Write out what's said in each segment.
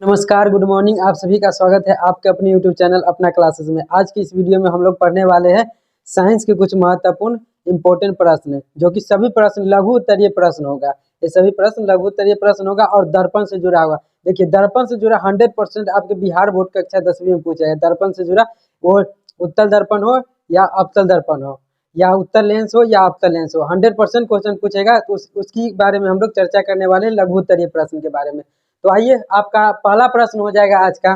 नमस्कार, good morning. आप सभी का स्वागत है आपके अपने यूट्यूब चैनल अपना क्लासेस में। आज की इस वीडियो में हम लोग पढ़ने वाले हैं साइंस के कुछ महत्वपूर्ण इंपॉर्टेंट प्रश्न, जो कि सभी प्रश्न लघु उत्तरीय प्रश्न होगा। ये सभी प्रश्न लघु उत्तरीय प्रश्न होगा और दर्पण से जुड़ा होगा। देखिए, दर्पण से जुड़ा 100% आपके बिहार बोर्ड कक्षा 10वीं में पूछा गया। दर्पण से जुड़ा, वो उत्तल दर्पण हो या अवतल दर्पण हो या उत्तल लेंस हो या अवतल लेंस हो, 100% क्वेश्चन पूछेगा। तो उसकी बारे में हम लोग चर्चा करने वाले हैं, लघु उत्तरीय प्रश्न के बारे में। तो आइए, आपका पहला प्रश्न हो जाएगा आज का।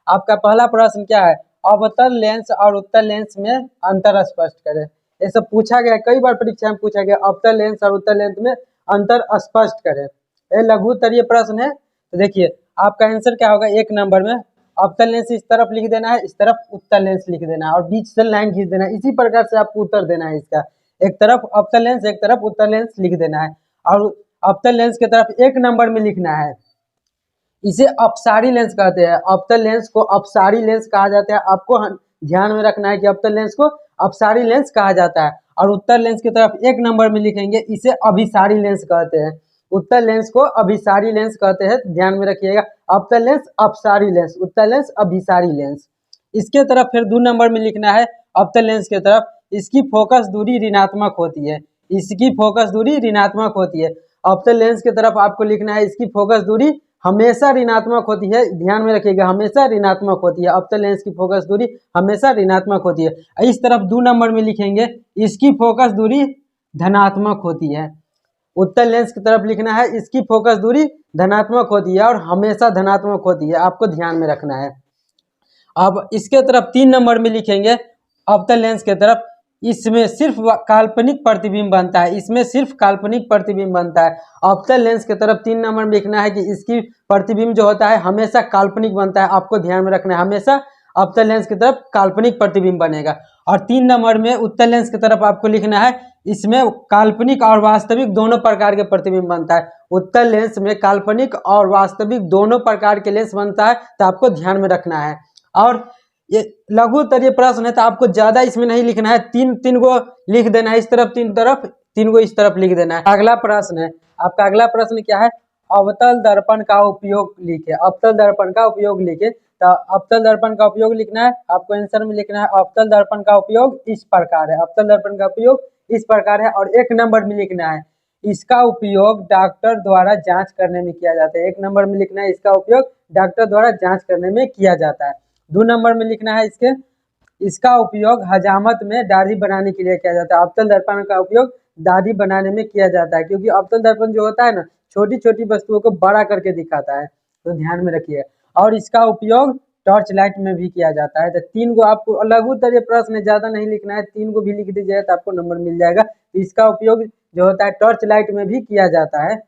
आपका पहला प्रश्न क्या है? अवतल लेंस और उत्तल लेंस में अंतर स्पष्ट करें। ये सब पूछा गया, कई बार परीक्षा में पूछा गया। अवतल लेंस और उत्तल लेंस में अंतर स्पष्ट करें। ये लघु उत्तरीय प्रश्न है। तो देखिए, आपका आंसर क्या होगा? एक नंबर में अवतल लेंस इस तरफ लिख देना है, इस तरफ उत्तल लेंस लिख देना है और बीच से लाइन खींच देना है। इसी प्रकार से आपको उत्तर देना है इसका। एक तरफ अवतल लेंस, एक तरफ उत्तल लेंस लिख देना है और अवतल लेंस की तरफ एक नंबर में लिखना है। इसे अपसारी लेंस कहते हैं। अवतल लेंस को अपसारी लेंस कहा जाता है। आपको ध्यान में रखना है कि अवतल लेंस को अपसारी लेंस कहा जाता है। और उत्तल लेंस की तरफ एक नंबर में लिखेंगे, इसे अभिसारी लेंस कहते हैं। उत्तल लेंस को अभिसारी लेंस कहते हैं, ध्यान में रखिएगा। अवतल लेंस अपसारी लेंस, उत्तल लेंस अभिसारी लेंस। इसके तरफ फिर 2 नंबर में लिखना है। अवतल लेंस की तरफ इसकी फोकस दूरी ऋणात्मक होती है। इसकी फोकस दूरी ऋणात्मक होती है। अवतल लेंस की तरफ आपको लिखना है, इसकी फोकस दूरी हमेशा ऋणात्मक होती है। ध्यान में रखिएगा, हमेशा ऋणात्मक होती है। अवतल लेंस की फोकस दूरी हमेशा ऋणात्मक होती है। इस तरफ 2 नंबर में लिखेंगे, इसकी फोकस दूरी धनात्मक होती है। उत्तल लेंस की तरफ लिखना है, इसकी फोकस दूरी धनात्मक होती है और हमेशा धनात्मक होती है। आपको ध्यान में रखना है। अब इसके तरफ 3 नंबर में लिखेंगे, अवतल लेंस के तरफ इसमें सिर्फ काल्पनिक प्रतिबिंब बनता है। इसमें सिर्फ काल्पनिक प्रतिबिंब बनता है। अवतल लेंस के तरफ 3 नंबर में लिखना है कि इसकी प्रतिबिंब जो होता है हमेशा काल्पनिक बनता है। आपको ध्यान में रखना है, हमेशा अवतल लेंस की तरफ काल्पनिक प्रतिबिंब बनेगा। और 3 नंबर में उत्तल लेंस की तरफ आपको लिखना है, इसमें काल्पनिक और वास्तविक दोनों प्रकार के प्रतिबिंब बनता है। उत्तल लेंस में काल्पनिक और वास्तविक दोनों प्रकार के लेंस बनता है, तो आपको ध्यान में रखना है। और ये लघु उत्तरीय प्रश्न है, तो आपको ज्यादा इसमें नहीं लिखना है। तीन को लिख देना है, इस तरफ 3 को इस तरफ लिख देना है। अगला प्रश्न है आपका। अगला प्रश्न क्या है? अवतल दर्पण का उपयोग लिखे। अवतल दर्पण का उपयोग लिखे। तो अवतल दर्पण का उपयोग लिखना है, आपको आंसर में लिखना है, अवतल दर्पण का उपयोग इस प्रकार है। अवतल दर्पण का उपयोग इस प्रकार है। और एक नंबर में लिखना है, इसका उपयोग डॉक्टर द्वारा जांच करने में किया जाता है। एक नंबर में लिखना है, इसका उपयोग डॉक्टर द्वारा जांच करने में किया जाता है। 2 नंबर में लिखना है, इसका उपयोग हजामत में दाढ़ी बनाने के लिए किया जाता है। अवतल दर्पण का उपयोग दाढ़ी बनाने में किया जाता है, क्योंकि अवतल दर्पण जो होता है ना, छोटी छोटी वस्तुओं को बड़ा करके दिखाता है। तो ध्यान में रखिए। और इसका उपयोग टॉर्च लाइट में भी किया जाता है। तो 3 को आपको लघु उत्तरीय प्रश्न ज्यादा नहीं लिखना है, 3 को भी लिख दीजिएगा तो आपको नंबर मिल जाएगा। तो इसका उपयोग जो होता है टॉर्च लाइट में भी किया जाता है।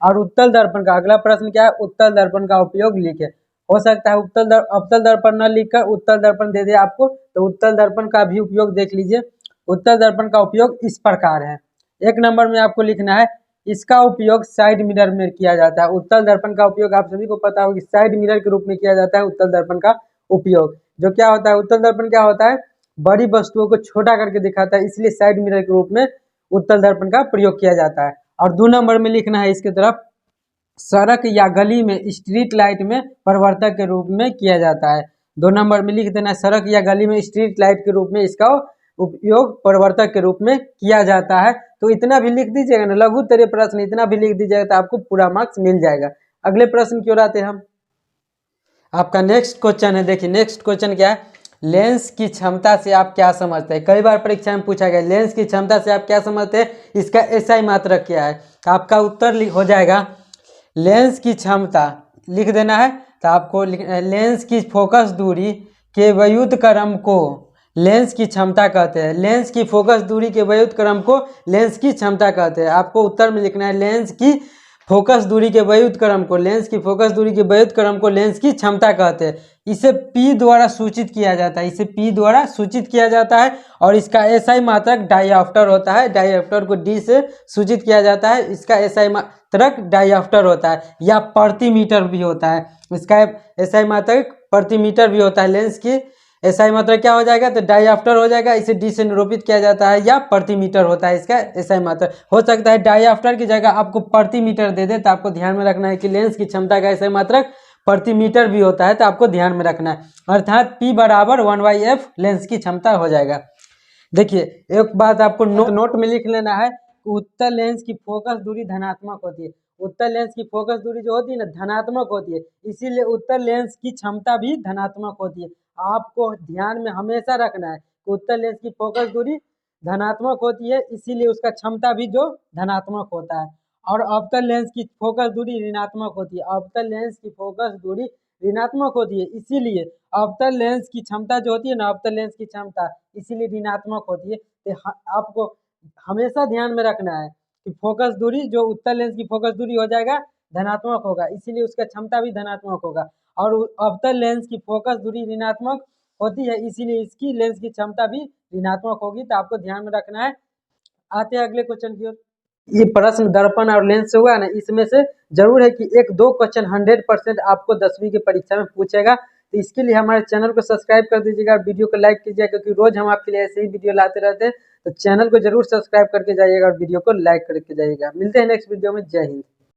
और उत्तल दर्पण का अगला प्रश्न क्या है? उत्तल दर्पण का उपयोग लिखे। हो सकता है अवतल दर्पण न लिखकर उत्तल दर्पण दे दे आपको, तो उत्तल दर्पण का भी उपयोग देख लीजिए। उत्तल दर्पण का उपयोग इस प्रकार है। एक नंबर में आपको लिखना है, इसका उपयोग साइड मिरर में किया जाता है। उत्तल दर्पण का उपयोग आप सभी को पता होगा कि साइड मिरर के रूप में किया जाता है। उत्तल दर्पण का उपयोग जो क्या होता है, उत्तल दर्पण क्या होता है? बड़ी वस्तुओं को छोटा करके दिखाता है, इसलिए साइड मिरर के रूप में उत्तल दर्पण का प्रयोग किया जाता है। और 2 नंबर में लिखना है, इसकी तरफ सड़क या गली में स्ट्रीट लाइट में परिवर्तक के रूप में किया जाता है। 2 नंबर में लिख देना, सड़क या गली में स्ट्रीट लाइट के रूप में इसका उपयोग परिवर्तक के रूप में किया जाता है। तो इतना भी लिख दीजिएगा ना, लघु उत्तरीय प्रश्न इतना भी लिख दीजिएगा तो आपको पूरा मार्क्स मिल जाएगा। अगले प्रश्न की ओर आते हैं हम। आपका नेक्स्ट क्वेश्चन है। देखिए, नेक्स्ट क्वेश्चन क्या है? लेंस की क्षमता से आप क्या समझते हैं? कई बार परीक्षा में पूछा गया, लेंस की क्षमता से आप क्या समझते हैं, इसका एसआई मात्रक क्या है? आपका उत्तर हो जाएगा, लेंस की क्षमता लिख देना है। तो आपको लेंस की फोकस दूरी के व्युत्क्रम को लेंस की क्षमता कहते हैं। लेंस की फोकस दूरी के व्युत्क्रम को लेंस की क्षमता कहते हैं। आपको उत्तर में लिखना है, लेंस की फोकस दूरी के व्युत्क्रम को, लेंस की फोकस दूरी के व्युत्क्रम को लेंस की क्षमता कहते हैं। इसे P द्वारा सूचित किया जाता है। इसे P द्वारा सूचित किया जाता है। और इसका एसआई मात्रक डायऑप्टर होता है। डायऑप्टर को D से सूचित किया जाता है। इसका एसआई मात्रक डायऑप्टर होता है, या प्रति मीटर भी होता है। इसका एसआई मात्रक प्रति मीटर भी होता है। लेंस की एसआई मात्रक क्या हो जाएगा? तो डायऑप्टर हो जाएगा। इसे D से निरूपित किया जाता है, या प्रति मीटर होता है इसका एसआई मात्रक। हो सकता है डायऑप्टर की जगह आपको प्रति मीटर दे दे, तो आपको ध्यान में रखना है कि लेंस की क्षमता का एसआई मात्रक प्रति मीटर भी होता है, तो आपको ध्यान में रखना है। अर्थात P बराबर 1/f लेंस की क्षमता हो जाएगा। देखिए एक बात आपको नोट में लिख लेना है कि उत्तल लेंस की फोकस दूरी धनात्मक होती है। उत्तल लेंस की फोकस दूरी जो होती है ना धनात्मक होती है, इसीलिए उत्तल लेंस की क्षमता भी धनात्मक होती है। आपको ध्यान में हमेशा रखना है कि उत्तल लेंस की फोकस दूरी धनात्मक होती है, इसीलिए उसका क्षमता भी जो धनात्मक होता है। और अवतल लेंस की फोकस दूरी ऋणात्मक होती है। अवतल लेंस की फोकस दूरी ऋणात्मक होती है, इसीलिए अवतल लेंस की क्षमता जो होती है ना, अवतल लेंस की क्षमता इसीलिए ऋणात्मक होती है। तो आपको हमेशा ध्यान में रखना है कि फोकस दूरी जो उत्तल लेंस की फोकस दूरी हो जाएगा धनात्मक होगा, इसीलिए उसका क्षमता भी धनात्मक होगा। और अवतल लेंस की फोकस दूरी ऋणात्मक होती है, इसीलिए इसकी लेंस की क्षमता भी ऋणात्मक होगी। तो आपको ध्यान में रखना है। आते हैं अगले क्वेश्चन की ओर। ये प्रश्न दर्पण और लेंस से हुआ ना, इसमें से जरूर है कि एक दो क्वेश्चन 100% आपको 10वीं की परीक्षा में पूछेगा। तो इसके लिए हमारे चैनल को सब्सक्राइब कर दीजिएगा, वीडियो को लाइक कीजिएगा, क्योंकि रोज हम आपके लिए ऐसे ही वीडियो लाते रहते हैं। तो चैनल को जरूर सब्सक्राइब करके जाइएगा और वीडियो को लाइक करके जाइएगा। मिलते हैं नेक्स्ट वीडियो में। जय हिंद।